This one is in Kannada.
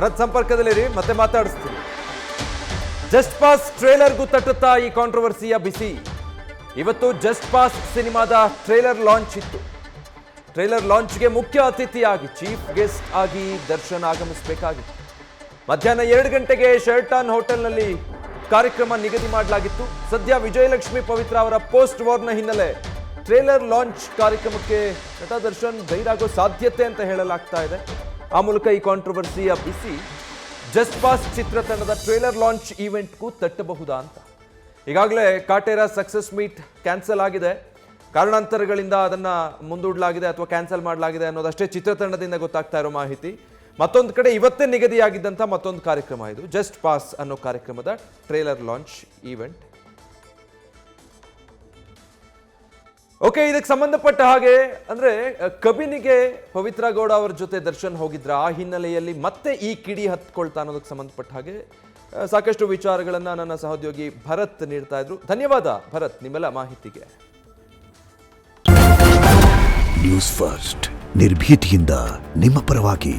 ರಥ ಸಂಪರ್ಕದಲ್ಲಿರಿ, ಮತ್ತೆ ಮಾತಾಡಿಸ್ತೀನಿ. ಜಸ್ಟ್ ಪಾಸ್ ಟ್ರೇಲರ್ಗೂ ತಟ್ಟುತ್ತಾ ಈ ಕಾಂಟ್ರವರ್ಸಿಯ ಬಿಸಿ. ಇವತ್ತು ಜಸ್ಟ್ ಪಾಸ್ ಸಿನಿಮಾದ ಟ್ರೇಲರ್ ಲಾಂಚ್ ಇತ್ತು. ಟ್ರೇಲರ್ ಲಾಂಚ್ಗೆ ಮುಖ್ಯ ಅತಿಥಿಯಾಗಿ ಚೀಫ್ ಗೆಸ್ಟ್ ಆಗಿ ದರ್ಶನ್ ಆಗಮಿಸಬೇಕಾಗಿತ್ತು. ಮಧ್ಯಾಹ್ನ 2 ಗಂಟೆಗೆ ಶೆರ್ಟಾನ್ ಹೋಟೆಲ್ನಲ್ಲಿ ಕಾರ್ಯಕ್ರಮ ನಿಗದಿ ಮಾಡಲಾಗಿತ್ತು. ಸದ್ಯ ವಿಜಯಲಕ್ಷ್ಮಿ ಪವಿತ್ರ ಅವರ ಪೋಸ್ಟ್ ವಾರ್ನ ಹಿನ್ನೆಲೆ ಟ್ರೇಲರ್ ಲಾಂಚ್ ಕಾರ್ಯಕ್ರಮಕ್ಕೆ ನಟ ದರ್ಶನ್ ಗೈರಾಗೋ ಸಾಧ್ಯತೆ ಅಂತ ಹೇಳಲಾಗ್ತಾ ಇದೆ. ಆ ಮೂಲಕ ಈ ಕಾಂಟ್ರವರ್ಸಿಯ ಬಿಸಿ ಜಸ್ಟ್ ಪಾಸ್ ಚಿತ್ರತಂಡದ ಟ್ರೇಲರ್ ಲಾಂಚ್ ಈವೆಂಟ್ಗೂ ತಟ್ಟಬಹುದಾ ಅಂತ. ಈಗಾಗಲೇ ಕಾಟೇರ ಸಕ್ಸಸ್ ಮೀಟ್ ಕ್ಯಾನ್ಸಲ್ ಆಗಿದೆ. ಕಾರಣಾಂತರಗಳಿಂದ ಅದನ್ನ ಮುಂದೂಡಲಾಗಿದೆ ಅಥವಾ ಕ್ಯಾನ್ಸಲ್ ಮಾಡಲಾಗಿದೆ ಅನ್ನೋದಷ್ಟೇ ಚಿತ್ರತಂಡದಿಂದ ಗೊತ್ತಾಗ್ತಾ ಇರೋ ಮಾಹಿತಿ. ಮತ್ತೊಂದು ಕಡೆ ಇವತ್ತೇ ನಿಗದಿಯಾಗಿದ್ದಂಥ ಮತ್ತೊಂದು ಕಾರ್ಯಕ್ರಮ ಇದು ಜಸ್ಟ್ ಪಾಸ್ ಅನ್ನೋ ಕಾರ್ಯಕ್ರಮದ ಟ್ರೇಲರ್ ಲಾಂಚ್ ಈವೆಂಟ್. ಓಕೆ, ಇದಕ್ಕೆ ಸಂಬಂಧಪಟ್ಟ ಹಾಗೆ ಅಂದ್ರೆ ಕಬಿನಿಗೆ ಪವಿತ್ರ ಗೌಡ ಅವರ ಜೊತೆ ದರ್ಶನ್ ಹೋಗಿದ್ರ, ಆ ಹಿನ್ನೆಲೆಯಲ್ಲಿ ಮತ್ತೆ ಈ ಕಿಡಿ ಹತ್ಕೊಳ್ತಾ ಅನ್ನೋದಕ್ಕೆ ಸಂಬಂಧಪಟ್ಟ ಹಾಗೆ ಸಾಕಷ್ಟು ವಿಚಾರಗಳನ್ನ ನನ್ನ ಸಹೋದ್ಯೋಗಿ ಭರತ್ ನೀಡ್ತಾ ಇದ್ರು. ಧನ್ಯವಾದ ಭರತ್ ನಿಮ್ಮೆಲ್ಲ ಮಾಹಿತಿಗೆ. ನ್ಯೂಸ್ ಫಸ್ಟ್ ನಿರ್ಭೀತಿಯಿಂದ ನಿಮ್ಮ ಪರವಾಗಿ.